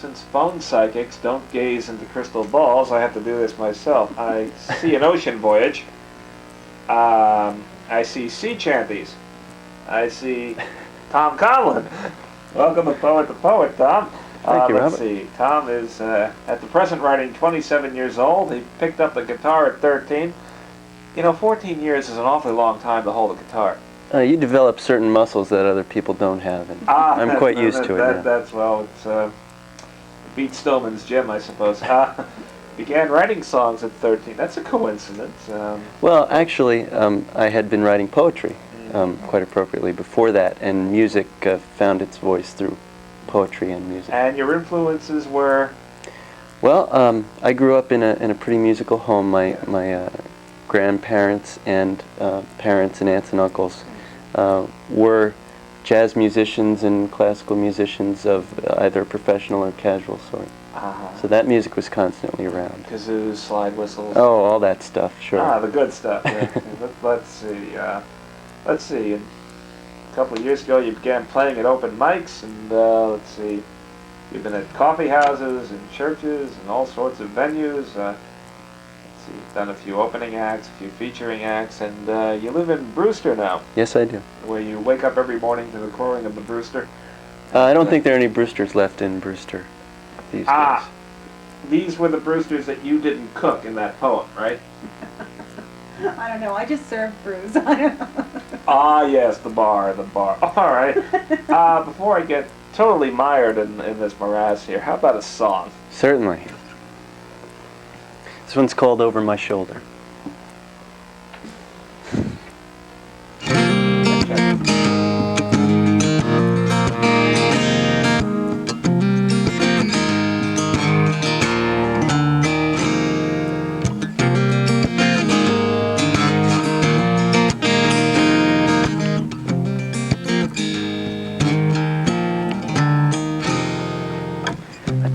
since phone psychics don't gaze into crystal balls, I have to do this myself. I see an ocean voyage. I see sea chanties. I see Tom Conlon. Welcome to Poet, Tom. Thank you, let's Robert. see. Tom is, at the present, writing 27 years old. He picked up the guitar at 13. You know, 14 years is an awfully long time to hold a guitar. You develop certain muscles that other people don't have, and I'm quite used to it now. That's, well, it's beat Stillman's gym, I suppose. Began writing songs at 13. That's a coincidence. Well, actually, I had been writing poetry quite appropriately before that, and music found its voice through poetry and music. And your influences were? Well, I grew up in a pretty musical home. My grandparents and parents and aunts and uncles were jazz musicians and classical musicians of either professional or casual sort. So that music was constantly around. Kazoos, slide whistles. Oh, all that stuff, sure. The good stuff. Yeah. Let's see. Let's see. A couple of years ago, you began playing at open mics, and let's see. You've been at coffee houses and churches and all sorts of venues. Let's see. You've done a few opening acts, a few featuring acts, and you live in Brewster now. Yes, I do. Where you wake up every morning to the crowing of the Brewster. I don't think there are any Brewsters left in Brewster these days. These were the Brewsters that you didn't cook in that poem, right? I don't know. I just served brews. I don't know. Yes, the bar. All right. Before I get totally mired in this morass here, how about a song? Certainly. This one's called Over My Shoulder.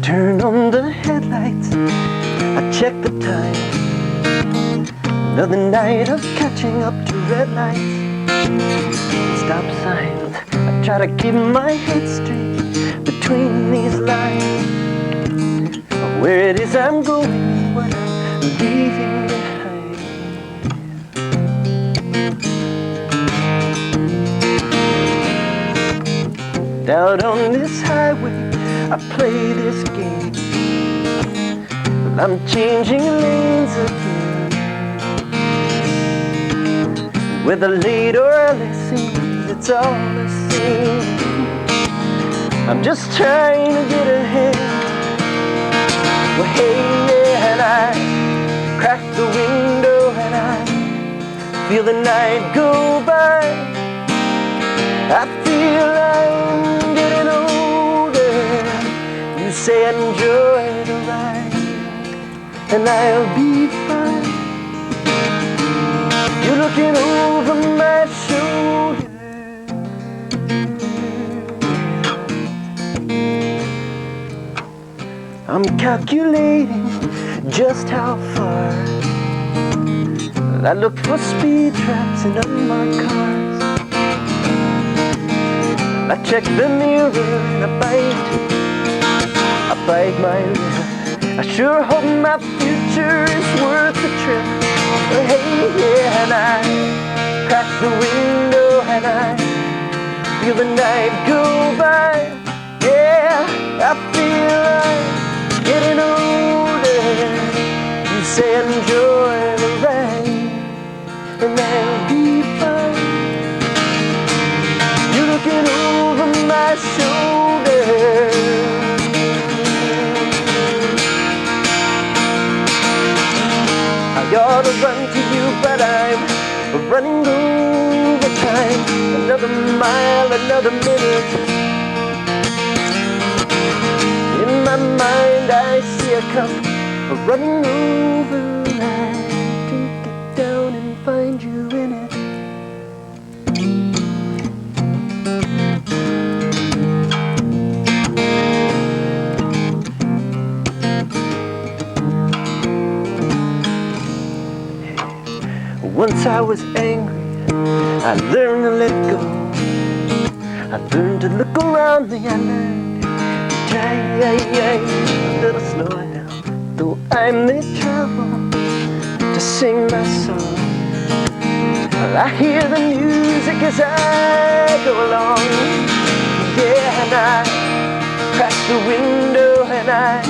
Turn on the headlights, I check the time. Another night of catching up to red lights, stop signs. I try to keep my head straight between these lines, where it is I'm going, what I'm leaving behind. Out on this highway I play this game, but I'm changing lanes again. Whether late or early seems it's all the same. I'm just trying to get ahead. Well, hey, yeah, and I crack the window and I feel the night go by. I feel I'm getting older. You say enjoy the ride, and I'll be fine. You're looking over my shoulder. I'm calculating just how far. I look for speed traps in unmarked cars. I check the mirror and I bite my lip. I sure hope my future is worth the trip. But hey, yeah, and I crack the window and I feel the night go by. Yeah, I feel like getting older. You say enjoy the ride, and I'll be fine. You're looking over my shoulder. I ought to run to you, but I'm running over time. Another mile, another minute. In my mind I see a cup running over. I drink it down and find you in it. Once I was angry, I learned to let go. I learned to look around me, I learned to try a little slower now. Though I may trouble to sing my song, well, I hear the music as I go along. Yeah, and I crack the window and I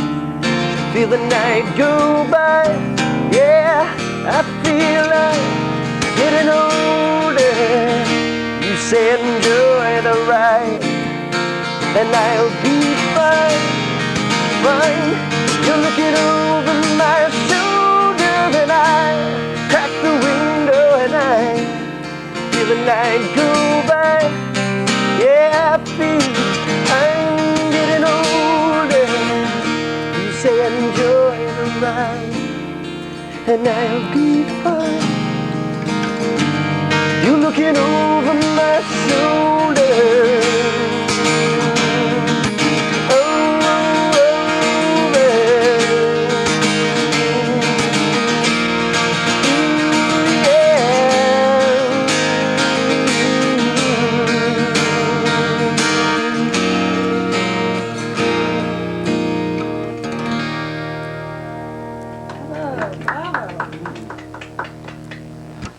feel the night go by. Yeah, I feel like getting older. You say enjoy the ride, and I'll be fine, fine. You're looking over my shoulder, and I crack the window and I feel the night go by. Yeah, I feel I'm getting older. You say enjoy the ride, and I'll be fine. You're looking over my shoulder.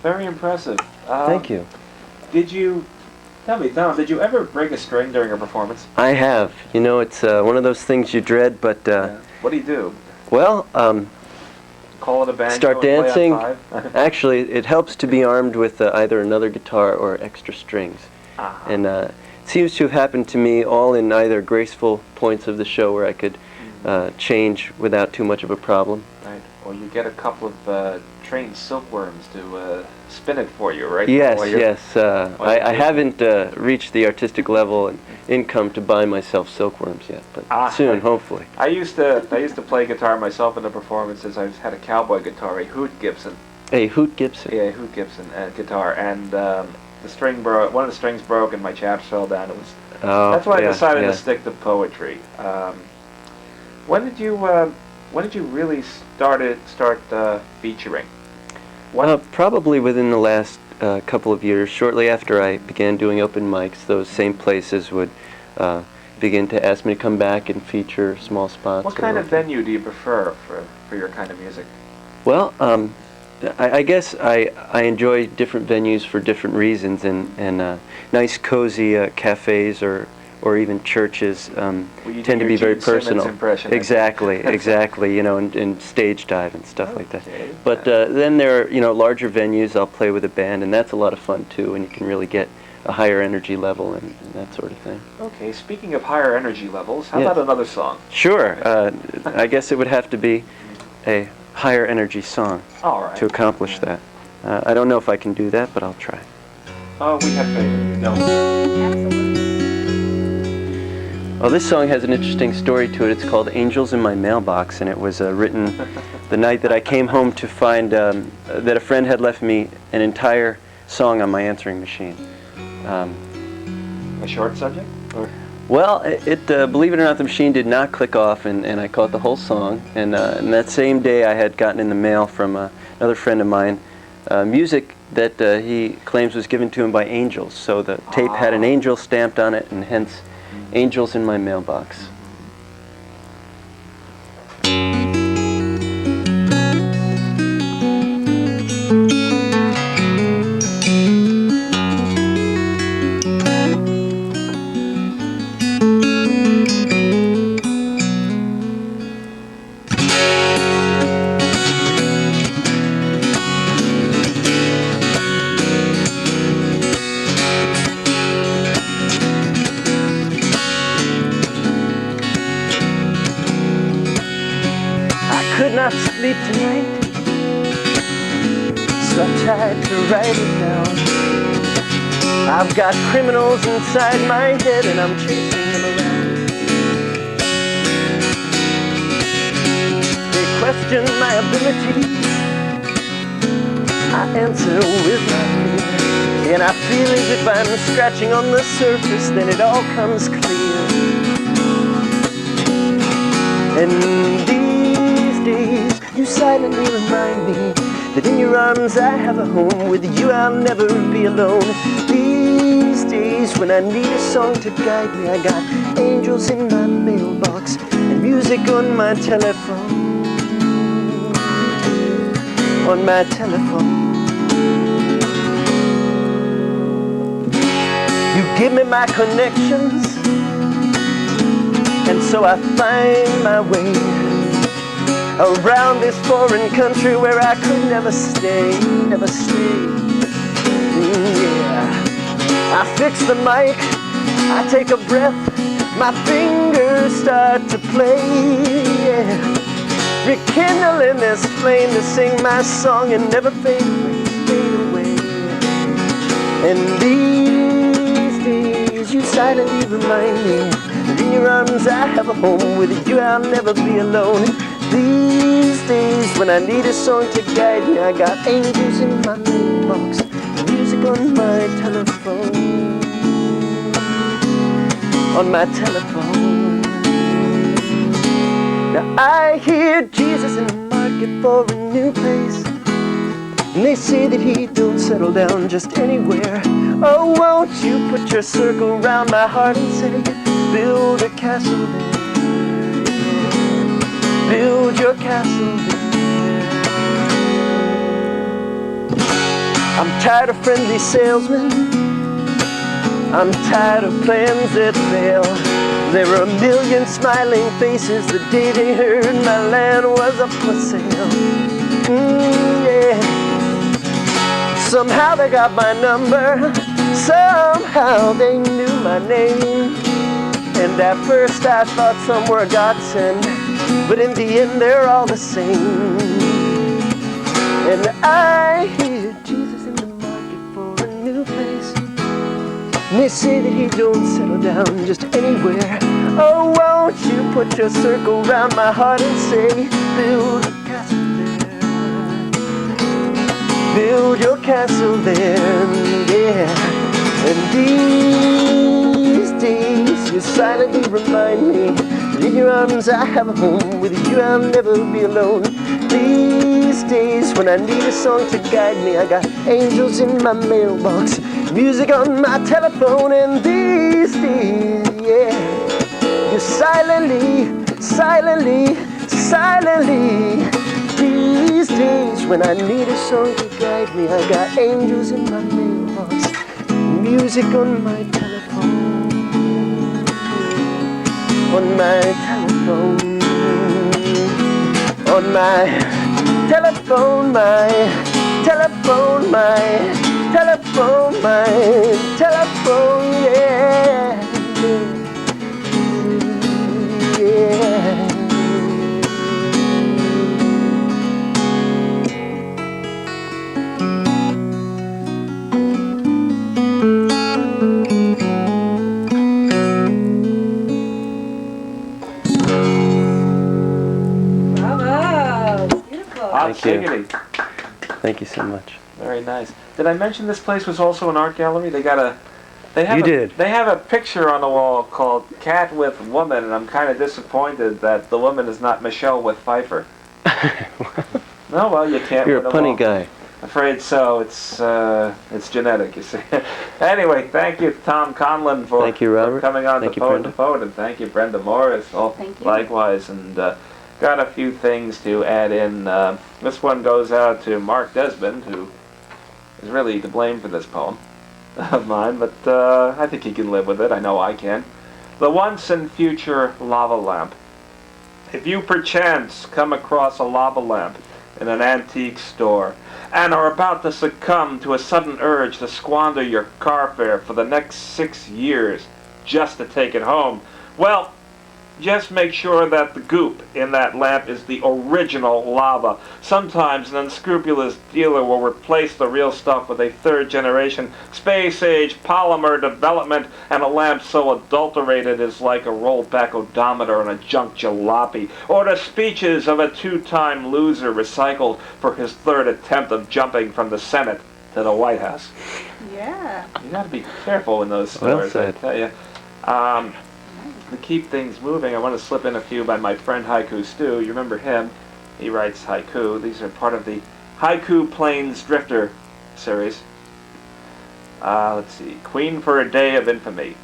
Very impressive. Thank you. Did you, tell me, Don, did you ever break a string during a performance? I have. You know, it's one of those things you dread, but, Yeah. What do you do? well, Call it a banjo start and play on dancing. five? Actually, it helps to be armed with either another guitar or extra strings. Uh-huh. And it seems to have happened to me all in either graceful points of the show where I could change without too much of a problem. Right. Or you get a couple of trained silkworms to spin it for you, right? Yes, While you're- yes. while you're I doing- haven't reached the artistic level and income to buy myself silkworms yet, but soon, right. hopefully. I used to play guitar myself in the performances. I had a cowboy guitar, a Hoot Gibson. Hey, Hoot Gibson. Yeah, Hoot Gibson guitar, and the string broke. One of the strings broke, and my chaps fell down. It was. Oh, That's why I yeah, decided yeah. to stick to poetry. When did you really start featuring? Probably within the last couple of years. Shortly after I began doing open mics, those same places would begin to ask me to come back and feature small spots. What kind of venue do you prefer for your kind of music? Well, I guess I enjoy different venues for different reasons, and nice cozy cafes or even churches Well, you do tend to your be very Gene Simmons personal. impression, I think. Exactly, exactly. You know, and stage dive and stuff like that. Okay. But then there are larger venues. I'll play with a band, and that's a lot of fun too. And you can really get a higher energy level and that sort of thing. Okay, speaking of higher energy levels, how Yes. about another song? Sure. I guess it would have to be a higher energy song All right. to accomplish that. I don't know if I can do that, but I'll try. Oh, we have faith in you. No. Absolutely. Well, this song has an interesting story to it. It's called Angels in My Mailbox, and it was written the night that I came home to find that a friend had left me an entire song on my answering machine. A short subject? Or? Well, believe it or not, the machine did not click off, and I caught the whole song. And that same day, I had gotten in the mail from another friend of mine music that he claims was given to him by angels. So the tape had an angel stamped on it, and hence, Angels in My Mailbox. Could not sleep tonight, so I tried to write it down. I've got criminals inside my head and I'm chasing them around. They question my abilities, I answer with my fear, and I feel as if I'm scratching on the surface, then it all comes clear. And these days, you silently remind me that in your arms I have a home. With you I'll never be alone. These days when I need a song to guide me, I got angels in my mailbox and music on my telephone. On my telephone. You give me my connections, and so I find my way around this foreign country where I could never stay, never stay. Yeah. I fix the mic, I take a breath, my fingers start to play. Yeah. Rekindling this flame to sing my song and never fade away, fade away. And these days you silently remind me that in your arms I have a home. With you I'll never be alone. These days when I need a song to guide me, I got angels in my mailbox, music on my telephone. On my telephone. Now I hear Jesus in the market for a new place, and they say that he don't settle down just anywhere. Oh, won't you put your circle round my heart and say, build a castle there. Build your castle there. I'm tired of friendly salesmen, I'm tired of plans that fail. There were a million smiling faces the day they heard my land was up for sale. Yeah. Somehow they got my number, somehow they knew my name. And at first I thought some were a godsend, but in the end they're all the same. And I hear Jesus in the market for a new place, and they say that he don't settle down just anywhere. Oh, won't you put your circle round my heart and say, build a castle there. Build your castle there, yeah. And these days you silently remind me that in your arms I have a home. With you I'll never be alone. These days when I need a song to guide me, I got angels in my mailbox, music on my telephone. And these days, yeah, you silently, silently, silently. These days when I need a song to guide me, I got angels in my mailbox, music on my telephone. On my telephone. On my telephone, my telephone, my telephone, my telephone, yeah, yeah. Thank you. Thank you so much. Very nice. Did I mention this place was also an art gallery? They have They have a picture on the wall called Cat with Woman, and I'm kind of disappointed that the woman is not Michelle with Pfeiffer. No, well, you can't. You're a punny guy. Afraid so. It's genetic, you see. Anyway, thank you, Tom Conlon, for coming on the Poet to Poet, and thank you, Brenda Morris. Thank you. Likewise, and got a few things to add in. This one goes out to Mark Desmond, who is really to blame for this poem of mine, but I think he can live with it. I know I can. The once and future lava lamp. If you perchance come across a lava lamp in an antique store and are about to succumb to a sudden urge to squander your car fare for the next 6 years just to take it home, well, just make sure that the goop in that lamp is the original lava. Sometimes an unscrupulous dealer will replace the real stuff with a third-generation space-age polymer development, and a lamp so adulterated is like a rolled-back odometer on a junk jalopy, or the speeches of a two-time loser recycled for his third attempt of jumping from the Senate to the White House. Yeah. You got to be careful in those stores, I tell you. To keep things moving, I want to slip in a few by my friend Haiku Stu. You remember him? He writes haiku. These are part of the Haiku Plains Drifter series. Let's see. Queen for a Day of Infamy.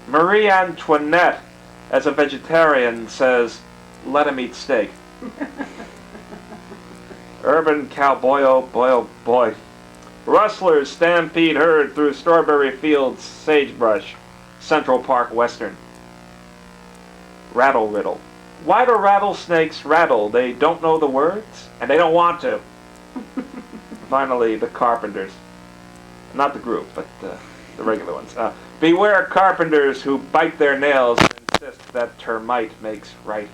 Marie Antoinette, as a vegetarian, says, let him eat steak. Urban cowboy, oh boy, oh boy. Rustlers stampede herd through strawberry fields, sagebrush. Central Park Western. Rattle riddle. Why do rattlesnakes rattle? They don't know the words, and they don't want to. Finally, the Carpenters. Not the group, but the regular ones. Beware carpenters who bite their nails and insist that termite makes right.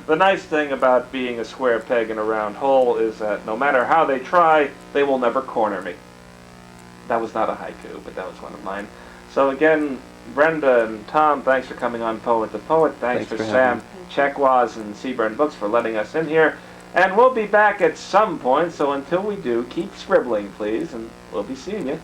The nice thing about being a square peg in a round hole is that no matter how they try, they will never corner me. That was not a haiku, but that was one of mine. So again, Brenda and Tom, thanks for coming on Poet the Poet. Thanks for Sam Checkwas and Seaburn Books for letting us in here. And we'll be back at some point, so until we do, keep scribbling, please, and we'll be seeing you.